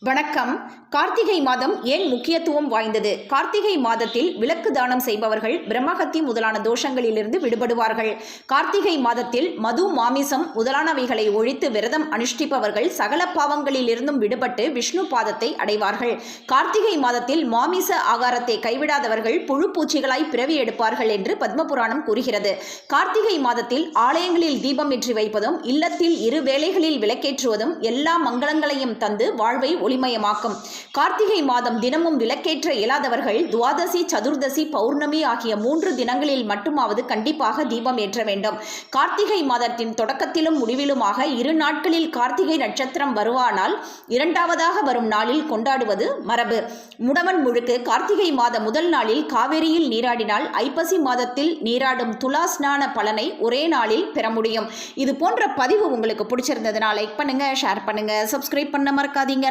வணக்கம். கார்த்திகை மாதம் ஏன் முக்கியத்துவம் வாய்ந்தது? கார்த்திகை மாதத்தில் விளக்கு தானம் செய்பவர்கள் பிரம்மஹத்தி முதலான தோஷங்களிலிருந்து விடுபடுவார்கள். கார்த்திகை மாதத்தில் மது, மாமிசம் முதலானவைகளை ஒழித்து விரதம் அனுஷ்டிப்பவர்கள் சகல பாவங்களிலிருந்தும் விடுபட்டு விஷ்ணு பாதத்தை அடைவார்கள். கார்த்திகை மாதத்தில் மாமிச ஆகாரத்தை கைவிடாதவர்கள் புழு பூச்சிகளாய் பிறவி எடுப்பார்கள் என்று பத்மபுராணம் கூறுகிறது. கார்த்திகை மாதத்தில் ஆலயங்களில் தீபம் ஏற்றி வைப்பதும் இல்லத்தில் இரு வேளைகளில் விளக்கேற்றுவதும் எல்லா மங்களங்களையும் தந்து வாழ்வை ஒளிமயமாக்கும். கார்த்திகை மாதம் தினமும் விளக்கேற்ற இயலாதவர்கள் துவாதசி, சதுர்தசி, பௌர்ணமி ஆகிய 3 தினங்களில் மட்டுமாவது கண்டிப்பாக தீபம் ஏற்ற வேண்டும். கார்த்திகை மாதத்தின் தொடக்கத்திலும் முடிவிலுமாக 2 நாட்களில் கார்த்திகை நட்சத்திரம் வருவானால் 2வது வரும் நாளில் கொண்டாடுவது மரபு. முடவன் முழுக்கு கார்த்திகை மாத முதல் நாளில் காவேரியில் நீராடினால் ஐப்பசி மாதத்தில் நீராடும் துலா ஸ்நான பலனை ஒரே நாளில் பெற முடியும். இது போன்ற பதிவு உங்களுக்கு பிடிச்சிருந்ததுன்னா லைக் பண்ணுங்க, ஷேர் பண்ணுங்க, சப்ஸ்கிரைப் பண்ண மறக்காதீங்க.